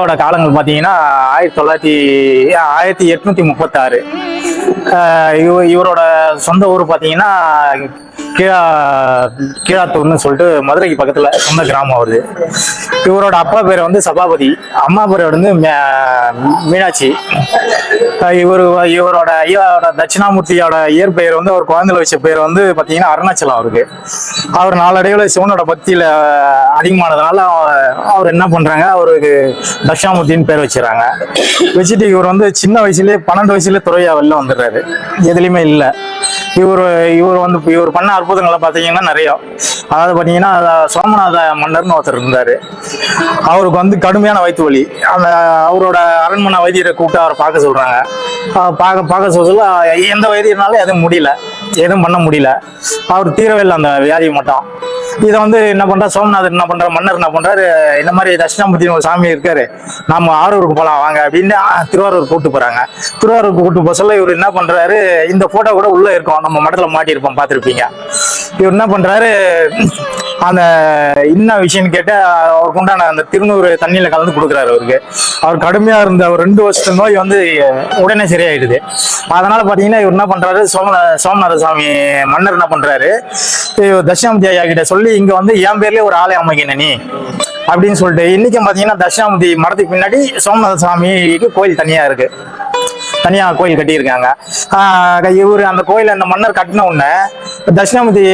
ஐயாவோட காலங்கள் பார்த்தீங்கன்னா 1836. இவரோட சொந்த ஊர் பார்த்தீங்கன்னா கீழா கீழாத்தூர்னு சொல்லிட்டு மதுரைக்கு பக்கத்தில் சொந்த கிராமம் வருது. இவரோட அப்பா பேர் வந்து சபாபதி, அம்மா பேர் வந்து மீனாட்சி. இவரோட ஐயாவோட தட்சிணாமூர்த்தியோட இயற்பெயர் வந்து அவர் குழந்தைல வச்ச பேர் வந்து பார்த்தீங்கன்னா அருணாச்சலம். அவருக்கு அவர் நாளடைவில் சிவனோட பக்தியில் அதிகமானதுனால அவர் என்ன பண்ணுறாங்க, அவருக்கு தட்சிணாமூர்த்தின்னு பேர் வச்சுறாங்க. வச்சுட்டு இவர் வந்து சின்ன வயசுலேயே 12 வயசுலேயே துறையா வெளில வந்துடுறாரு, எதுலையுமே இல்லை. இவர் பண்ண அற்புதங்களை பார்த்தீங்கன்னா நிறைய. அதாவது பார்த்தீங்கன்னா சோமநாத மன்னர்னு ஒருத்தர் இருந்தார். அவருக்கு வந்து கடுமையான வயிற்று வலி. அவரோட அரண்மனை வைத்தியரை கூப்பிட்டு அவரை பார்க்க சொல்கிறாங்க. பார்க்க சொல்ல எந்த வைத்தியர்னாலும் எதுவும் பண்ண முடியல. அவர் தீரவே இல்லை அந்த வியாதியை மட்டும். இதை வந்து என்ன பண்றாரு, சோமநாதர் என்ன பண்றாரு, மன்னர் என்ன பண்றாரு, இந்த மாதிரி தட்சிணாமூர்த்தின்னு ஒரு சாமி இருக்காரு, நம்ம ஆரூருக்கு போகலாம் வாங்க அப்படின்னு திருவாரூர் கூப்பிட்டு போறாங்க. திருவாரூருக்கு கூப்பிட்டு போக சொல்ல இவர் என்ன பண்றாரு, இந்த போட்டோ கூட உள்ள இருக்கும், நம்ம மடத்துல மாட்டியிருப்போம், பார்த்துருப்பீங்க. இவர் என்ன பண்றாரு, அந்த என்ன விஷயம்னு கேட்டு அவருக்கு உண்டான அந்த திருநூறு தண்ணியில கலந்து கொடுக்குறாரு. அவருக்கு அவர் கடுமையா இருந்த ஒரு 2 வருஷத்து நோய் வந்து உடனே சரியாயிடுது. அதனால பாத்தீங்கன்னா இவர் என்ன பண்றாரு, சோமநாத சாமி மன்னர் என்ன பண்றாரு, தட்சிணாமூர்த்தி ஐயா கிட்ட சொல்லி இங்க வந்து என் பேர்லயே ஒரு ஆலயம் அமைக்கணும் நீ அப்படின்னு சொல்லிட்டு, இன்னைக்கும் பாத்தீங்கன்னா தட்சிணாமூர்த்தி மடத்துக்கு பின்னாடி சோமநாத சாமிக்கு கோயில் தனியா கோயில் கட்டியிருக்காங்க. இவர் அந்த கோயில் அந்த மன்னர் கட்டின உடனே தட்சிணாமூர்த்தி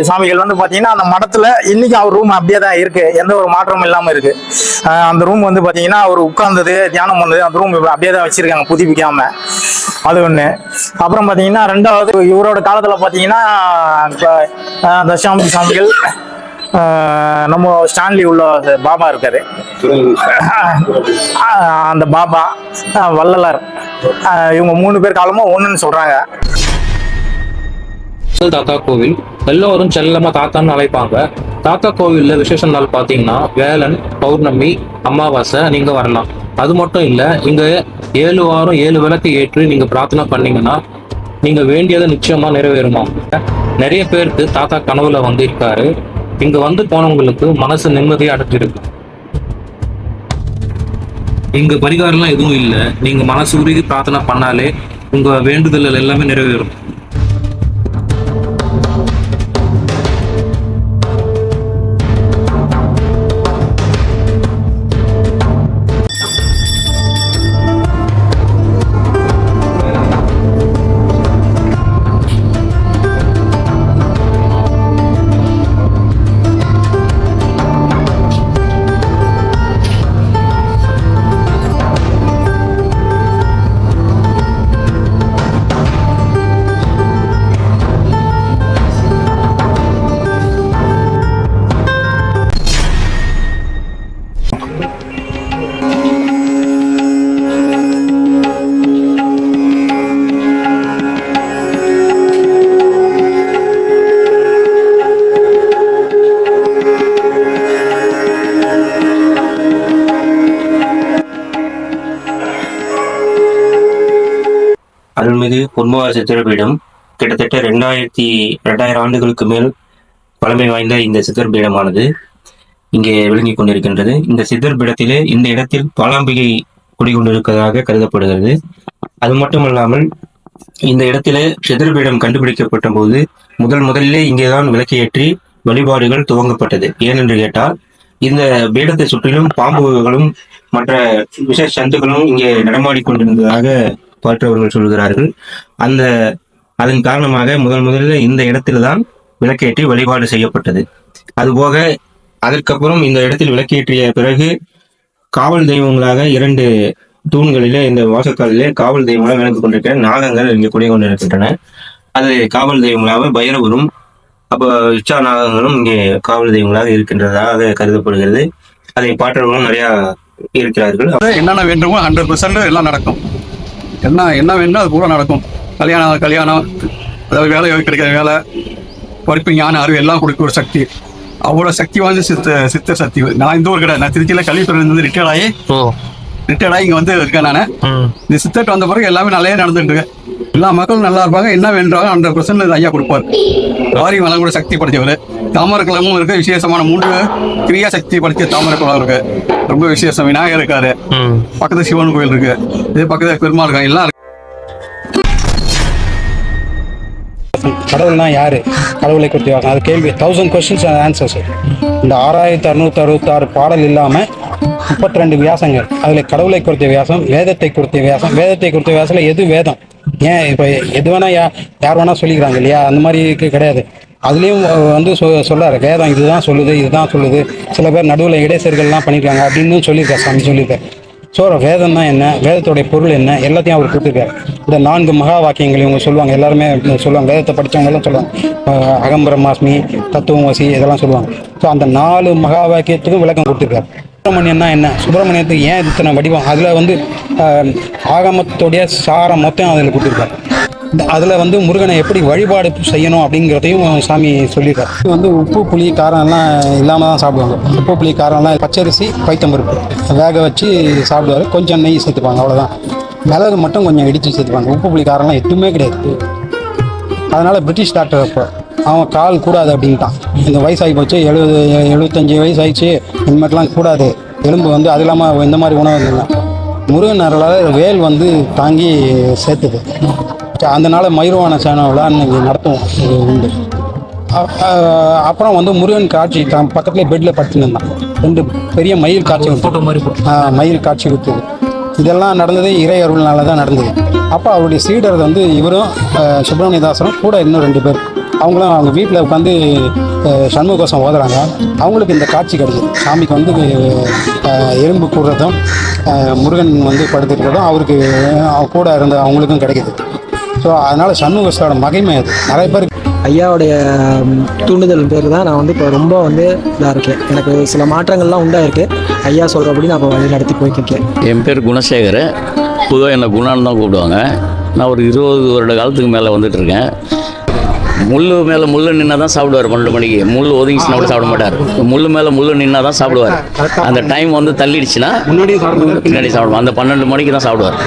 சாமிகள் வந்து பாத்தீங்கன்னா அந்த மடத்துல இன்னைக்கு அவர் ரூம் அப்படியே தான் இருக்கு, எந்த ஒரு மாற்றமும் இல்லாம இருக்கு. அந்த ரூம் வந்து பாத்தீங்கன்னா அவர் உட்கார்ந்தது தியானம் பண்ணது அந்த ரூம் அப்படியே தான் வச்சிருக்காங்க, புதுப்பிக்காம. அது ஒண்ணு. அப்புறம் பாத்தீங்கன்னா 2வது இவரோட காலத்துல பாத்தீங்கன்னா தட்சிணாமூர்த்தி சாமிகள் நம்ம ஸ்டான்லி உள்ள பாபா இருக்காரு, அந்த பாபா வள்ளலார், இவங்க 3 பேர் காலமும் ஒண்ணுன்னு சொல்றாங்க. தாத்தா கோவில் எல்லோரும் செல்லமா தாத்தான்னு அழைப்பாங்க. தாத்தா கோவில்ல விசேஷ நாள் பாத்தீங்கன்னா வேலன், பௌர்ணமி, அமாவாசை நீங்க வரலாம். அது மட்டும் இல்ல, இங்க 7 வாரம் 7 விளக்கு ஏற்றி நீங்க பிரார்த்தனை பண்ணீங்கன்னா நீங்க வேண்டியதை நிச்சயமா நிறைவேறுமா. நிறைய பேருக்கு தாத்தா கனவுல வந்து இருக்காரு. இங்க வந்து போனவங்களுக்கு மனசு நிம்மதியா அடைஞ்சிருக்கு. இங்க பரிகாரம்லாம் எதுவும் இல்லை, நீங்க மனசு உருகி பிரார்த்தனை பண்ணாலே உங்க வேண்டுதல் எல்லாமே நிறைவேறும். அருள்மிகு பொன்மவார் சித்தர்பீடம் கிட்டத்தட்ட 2000 ஆண்டுகளுக்கு மேல் பழமை வாய்ந்த இந்த சித்தர்பீடமானது இங்கே விளங்கி கொண்டிருக்கின்றது. இந்த சித்தர்பீடத்திலே இந்த இடத்தில் பாலாம்பிகை குடிகொண்டிருப்பதாக கருதப்படுகிறது. அது மட்டுமல்லாமல் இந்த இடத்திலே சித்தர்பீடம் கண்டுபிடிக்கப்பட்ட போது முதலிலே இங்கேதான் விளக்கேற்றி வழிபாடுகள் துவங்கப்பட்டது. ஏனென்று கேட்டால் இந்த பீடத்தை சுற்றிலும் பாம்புகளும் மற்ற விஷ சந்துகளும் இங்கே நடமாடிக்கொண்டிருந்ததாக பார்த்தவர்கள் சொல்கிறார்கள். அதன் காரணமாக முதலில் இந்த இடத்தில்தான் விளக்கேற்றி வழிபாடு செய்யப்பட்டது. அதுபோக அதற்கப்புறம் இந்த இடத்தில் விளக்கேற்றிய பிறகு காவல் தெய்வங்களாக 2 தூண்களிலே இந்த வாசக்காலிலே காவல் தெய்வங்களாக விளங்கி கொண்டிருக்கிற நாகங்கள் இங்கே கொண்டிருக்கின்றன. அது காவல் தெய்வங்களாக பைரவரும் இச்சா நாகங்களும் இங்கே காவல் தெய்வங்களாக இருக்கின்றதாக கருதப்படுகிறது. அதை பார்த்தவர்களும் நிறைய இருக்கிறார்கள். என்னென்ன வேண்டுமோ 100% எல்லாம் நடக்கும். என்ன வேணுமோ அது பூரா நடக்கும். கல்யாணம், அதாவது வேலை கிடைக்கிற வேலை, படிப்பு, ஞான அறிவு எல்லாம் கொடுக்க ஒரு சக்தி. அவ்வளோ சக்தி வாய்ந்த சித்த சக்தி. நான் இந்த ஊர் கிடையாது, நான் திருச்சியில் கல்வித்துறையிலிருந்து ரிட்டையர்ட் ஆகி ரிட்டையர்டாக இங்கே வந்து இருக்கேன் நான். இந்த சித்தர்கிட்ட வந்த பிறகு எல்லாமே நல்லா நடந்துட்டு இருக்கு. எல்லா மக்களும் நல்லா இருப்பாங்க. என்ன வேண்டாலும் 100% ஐயா கொடுப்பார். வாரி வளம் கூட சக்தி படைத்தவர். தாமரை குளமும் இருக்கு, விசேஷமான 3 கிரியா சக்தி படைத்த தாமரை குளம் இருக்கு. ரொம்ப விசேஷம். விநாயகர் இருக்காரு, பக்கத்துல சிவன் கோயில் இருக்கு, இது பக்கத்துல பெருமாள் இருக்காங்க, எல்லாம் இருக்கு. கடவுள்னா யாரு, கடவுளை குறித்து அது கேள்வி 1000 questions and answers. இந்த 6666 பாடல் இல்லாமல் 32 வியாசங்கள். அதில் கடவுளை குறித்த வியாசம், வேதத்தை குறித்த வியாசம். வேதத்தை குறித்த வியாசத்தில் எது வேதம்? ஏன் இப்போ எது வேணா யார் வேணா சொல்லிக்கிறாங்க இல்லையா? அந்த மாதிரி கிடையாது. அதுலேயும் வந்து சொல்றாரு, வேதம் இதுதான் சொல்லுது, இதுதான் சொல்லுது. சில பேர் நடுவில் இடைச்சர்கள்லாம் பண்ணியிருக்காங்க அப்படின்னு சொல்லியிருக்காரு, சாமி சொல்லியிருக்காரு. ஸோ வேதம்னா என்ன, வேதத்துடைய பொருள் என்ன, எல்லாத்தையும் அவர் கொடுத்துருக்காரு. இந்த 4 மகா வாக்கியங்கள் இவங்க சொல்லுவாங்க, எல்லாருமே சொல்லுவாங்க, வேதத்தை படித்தவங்க எல்லாம் சொல்லுவாங்க. அகம் பிரம்மாஸ்மி, தத்துவமசி, இதெல்லாம் சொல்லுவாங்க. ஸோ அந்த 4 மகா வாக்கியத்துக்கும் விளக்கம் கொடுத்துருக்காரு. சுப்பிரமணியன்னா என்ன, சுப்பிரமணியத்துக்கு ஏன் இத்தனை வடிவம், அதில் வந்து ஆகமத்துடைய சாரம் மொத்தம் அதில் கொடுத்துருக்காரு. அதில் வந்து முருகனை எப்படி வழிபாடு செய்யணும் அப்படிங்கிறதையும் சாமி சொல்லியிருக்காரு. இது வந்து உப்பு புளி காரம்லாம் இல்லாமல் தான் சாப்பிடுவாங்க. உப்பு புளி காரம்லாம் பச்சரிசி பைத்தம்பருப்பு வேக வச்சு சாப்பிடுவார். கொஞ்சம் நெய் சேர்த்துப்பாங்க, அவ்வளோதான். மிளகு மட்டும் கொஞ்சம் இடித்து சேர்த்துப்பாங்க. உப்பு புளி காரம்லாம் எதுவுமே கிடையாது. அதனால் பிரிட்டிஷ் டாக்டர் அப்போ அவன் கால் கூடாது அப்படின்ட்டான். இந்த வயசாகி போச்சு, 75 வயசு ஆயிடுச்சு, இனிமேட்லாம் கூடாது எலும்பு வந்து. அது இல்லாமல் இந்த மாதிரி உணவு இல்லை. முருகன் அருளால் வேல் வந்து தாங்கி சேர்த்துது. அதனால் மயூரவான சேனவிழா இன்னைக்கு நடத்துவோம், இது உண்டு. அப்புறம் வந்து முருகன் காட்சி தான் பக்கத்துலேயே பெட்டில் படுத்துன்னு 2 பெரிய மயில் காட்சி மயில் காட்சி கொடுத்தது. இதெல்லாம் நடந்தது இறை அருள்னால தான் நடந்தது. அப்போ அவருடைய சீடர் வந்து இவரும் சுப்பிரமணியதாசரும் கூட இன்னும் 2 பேர். அவங்களும் அவங்க வீட்டில் உட்காந்து சண்முகோசம் ஓதுறாங்க. அவங்களுக்கு இந்த காட்சி கிடைக்குது. சாமிக்கு வந்து எறும்பு கூடுறதும் முருகன் வந்து படுத்துருக்கிறதும் அவருக்கு கூட இருந்த அவங்களுக்கும் கிடைக்குது. ஸோ அதனால் சண்முகோசோட மகிமை அது நிறைய பேர். ஐயாவுடைய தூண்டுதல் பேர் தான் நான் வந்து இப்போ ரொம்ப வந்து இதாக இருக்கேன். எனக்கு சில மாற்றங்கள்லாம் உண்டாயிருக்கு. ஐயா சொல்கிறபடி நான் இப்போ வழி நடத்தி போய்க்கிருக்கேன். என் பேர் குணசேகர். பொதுவாக என்னை குணான்னு தான் கூப்பிடுவாங்க. நான் ஒரு 20 வருட காலத்துக்கு மேலே வந்துட்டுருக்கேன். முள் மேலே முள் நின்னா தான் சாப்பிடுவார். 12 மணிக்கு முள் ஒதுங்கிச்சுன்னா கூட சாப்பிட மாட்டார். முள் மேலே முள் நின்னா தான் சாப்பிடுவார். அந்த டைம் வந்து தள்ளிடுச்சுன்னா பின்னாடி சாப்பிடுவார். அந்த 12 மணிக்கு தான் சாப்பிடுவார்.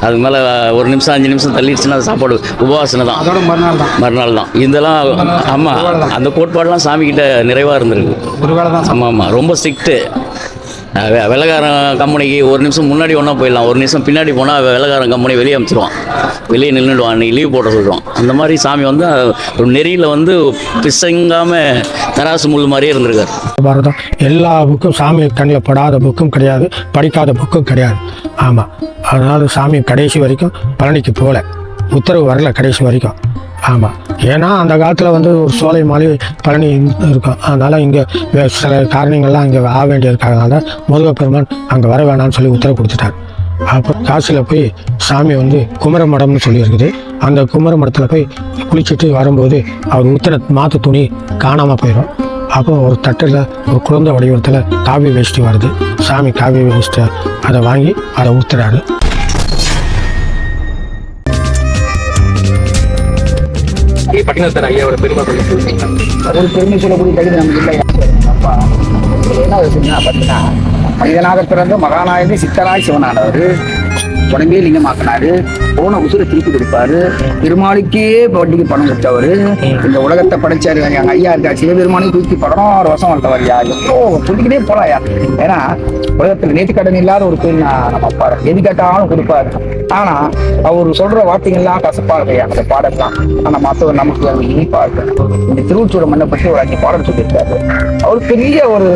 அதுக்கு மேலே 1 நிமிஷம் 5 நிமிஷம் தள்ளிடுச்சுன்னா அது சாப்பாடு உபவாசனை தான், மறுநாள் தான். இதெல்லாம் ஆமாம், அந்த கோட்பாடெலாம் சாமிக்கிட்ட நிறைவாக இருந்திருக்கு. ஆமாம், ரொம்ப ஸ்ட்ரிக்ட்டு. வெள்ளக்காரன் கம்பெனிக்கு 1 நிமிஷம் முன்னாடி ஒன்றா போயிடலாம், 1 நிமிஷம் பின்னாடி போனால் வெள்ளக்காரன் கம்பெனி வெளியே அனுப்பிச்சிடுவான், வெளியே நின்றுடுவான், அன்றைக்கி லீவ் போட சொல்லுவான். அந்த மாதிரி சாமி வந்து ஒரு நெறியில் வந்து பிசங்காமல் தராசு முள் மாதிரியே இருந்திருக்காரு. பாரதம் எல்லா புக்கும் சாமி கண்ணில் படாத புக்கும் கிடையாது, படிக்காத புக்கும் கிடையாது. ஆமாம், அதனால் சாமி கடைசி வரைக்கும் பழனிக்கு போகல, உத்தரவு வரல கடைசி வரைக்கும். ஆமாம், ஏன்னா அந்த காலத்தில் வந்து ஒரு சோலை மாலை பழனி இருக்கும். அதனால் இங்கே சில காரணங்கள்லாம் இங்கே ஆக வேண்டியிருக்காங்க. முருகப்பெருமான் அங்கே வர வேணாம்னு சொல்லி உத்தரவு கொடுத்துட்டார். அப்போ காசில் போய் சாமி வந்து குமரமடம்னு சொல்லியிருக்குது. அந்த குமரமடத்தில் போய் குளிச்சுட்டு வரும்போது அவர் ஊற்றுன மாற்று துணி காணாமல் போயிடும். அப்போ ஒரு தட்டில் ஒரு குழந்தை வடிவத்தில் காவி வேஷ்டி வருது. சாமி காவி வேஷ்டி அதை வாங்கி அதை ஊற்றுறாரு. ஐயாவோட பெருமை சொல்லக்கூடிய கவிதை நமக்கு இல்லை. அப்பா என்ன வச்சுன்னா பார்த்தீங்கன்னா, மனிதனாக பிறந்த மகாநாயகி சித்தனாய் சிவனானவர் உடம்பே லிங்கமாக்கினாரு. போன உசுரை திருப்பி கொடுப்பாரு. பெருமாளுக்கே வட்டிக்கு பணம் கொடுத்தவர். இந்த உலகத்தை படைச்சாரு. எங்க ஐயா இருக்கா, சிவபெருமானையும் தூக்கி 16 வருஷம் வளர்த்தவர். யா எவ்வளோ சொல்லிக்கிட்டே போறாயா. ஏன்னா உலகத்துல நேற்று கடன் இல்லாத ஒரு தொழில் நம்ம பாரு, எது கேட்டாலும் கொடுப்பாரு. ஆனா அவர் சொல்ற வார்த்தைகள்லாம் கசப்பா இருக்கையா அந்த பாடலாம். ஆனா மற்றவர் நமக்கு அது இனிப்பா இருக்கு. இந்த திருவூற்றோட மண்ணை பற்றி ஒரு 5 பாடல் சொல்லியிருக்காரு. அவர் பெரிய ஒரு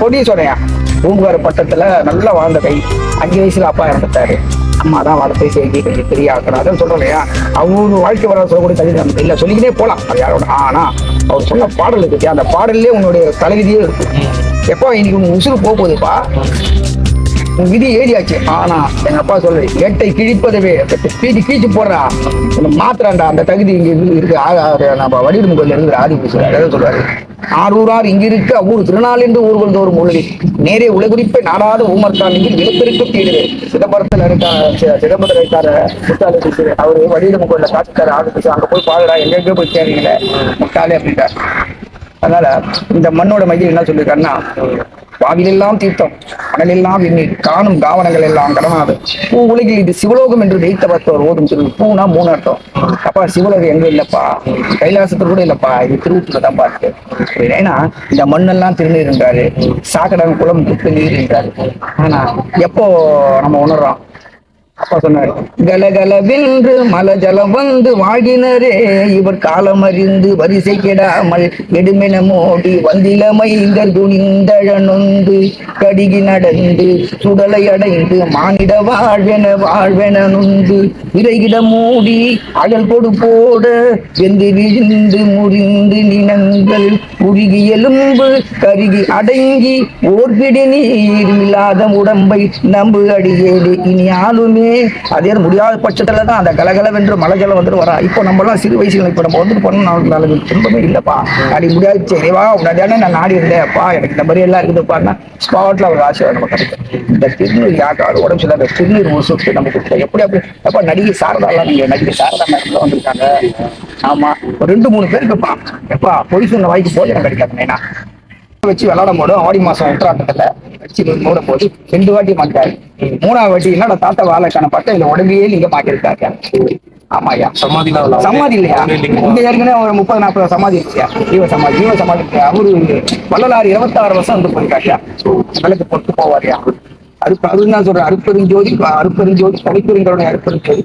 பொடியசோடையா, பூம்புகார் பட்டத்துல நல்லா வாழ்ந்த கை. 5 வயசுல அப்பா இறந்துட்டாரு. அம்மா தான் வளர்த்தை செய்தி கொஞ்சம் பெரிய ஆக்கணும். அதான் சொல்றோம் இல்லையா, அவங்க வாழ்க்கை வர சொல்லக்கூடிய கவிதை நமக்கு இல்லை, சொல்லிக்கிட்டே போலாம் அது யாரோட. ஆனா அவர் சொன்ன பாடல் இருக்கு, அந்த பாடல்லே உன்னுடைய தலைவிதியே இருக்கு. எப்போ இன்னைக்கு உங்க உசுறு போகுதுப்பா, உன் விதி ஏறியாச்சு. ஆனா எங்க அப்பா சொல்றது, ஏட்டை கிழிப்பதவே பீடி கீழ்ச்சி போடுறா, மாத்திராண்டா, அந்த தகுதி இங்க இருக்கு. நம்ம வடிவமுகல்ல இருக்கிற ஆதி சொல்றாரு, ஆரூரார் இங்கிருக்க அவ்வூர் திருநாள் என்று ஊர்கள் தோறும் உள்ளது நேரே உலகுறிப்பை நாடாத ஊமர்கான் என்று விழுப்பிற்கு தீடுது. சிதம்பரத்தில் சிதம்பரத்தில் இருக்காரு முட்டாளி பேசுற அவரு வடிவமுகல்ல காட்சிக்காரு ஆதி பேச, அங்க போய் பாடுறா, எங்கெங்க போய் தேவையில்லை முட்டாளே அப்படின்ட்டார். அதனால இந்த மண்ணோட மையம் என்ன சொல்லியிருக்காருன்னா, வாவிலெல்லாம் தீர்த்தம் மணலெல்லாம் விண்ணீர் காணும் காவனங்கள் எல்லாம் கடனாது பூ உலகில் இது சிவலோகம் என்று வைத்த பத்தவர் ஓதும் சொல்லி பூனா 3 அர்த்தம். அப்பா சிவலோகம் எங்க இல்லப்பா, கைலாசத்துல கூட இல்லப்பா, இது திருவூத்துல தான் பாருக்கு. ஏன்னா இந்த மண்ணெல்லாம் திருநீர் என்றாரு, சாக்கடம் குளம் துப்பு நீர் என்றாரு. ஆனா எப்போ நம்ம உணர்றோம்? அப்பா சொன்னாரு, கலகலவென்று மல ஜலம் வந்து வாழ்கினரே இவர் காலம் அறிந்து வரிசை கெடாமல் எடுமென மோடி வந்திலமைந்தர் துணிந்தழனொந்து கடிகி நடந்து சுடலை அடைந்து மானிட வாழ்வென நொந்து விரைகிட மூடி அகல் கொடு போட வெந்து விழுந்து முறிந்து நினங்கள் உருகி எலும்பு கருகி அடங்கி ஓர்பிடி நீர் இல்லாத உடம்பை நம்பு அடியேடு இனி ஆளுமே. அதே முடியாத பட்சத்துல தான் அந்த கலகலவென்று மலை ஜலம் வந்துட்டு வரா. இப்போ நம்ம எல்லாம் சிறு வயசுல இப்ப நம்ம வந்துட்டு போனோம், நாளுக்கு துன்பமே இல்லப்பா, அப்படி முடியாது சரிவா உடனே நான் நாடி இருந்தேன்ப்பா, எனக்கு இந்த மாதிரி எல்லாம் இருக்குதுப்பான்னா ஸ்பாட்ல ஒரு ஆசீர்வாதம் நம்ம கிடைக்கும். இந்த திருநீர் யாருக்காவது உடம்பு சரியில்லை, அந்த திருநீர் ஒரு சொட்டு நம்ம கொடுத்தோம். எப்படி அப்பா நடிகை சாரதாலாம், நீங்க நடிகை சாரதா மேடம் வந்திருக்காங்க. ஆமா, ஒரு 2-3 பேர் இருப்பா. எப்பா பொய் சொன்ன வாய்க்கு போஜனம் கிடைக்காதுன்னா வச்சு விளாடும் போது ஆடி மாசம் உத்தராட்டத்துல வச்சு மூடும் போது 2 வாட்டி மாட்டாரு. 3ஆவது வாட்டி என்னோட தாத்தா வாழைக்கான பார்த்தா இதுல உடம்பையே நீங்க மாட்டிருக்காங்க. ஆமாயா, சமாதி இல்லையா? இங்க ஏற்கனவே ஒரு 30-40 சமாதி இருக்கியா, ஜீவ சமாதி இருக்கியா. அவரு வள்ளலார் 26 வருஷம் வந்து போயிருக்காட்டியா, விளக்கு பொட்டு போவாரியா. அருப்பெருஞ்சோதி தலைப்பெருஞ்சோதி அருப்பெருஞ்சோதி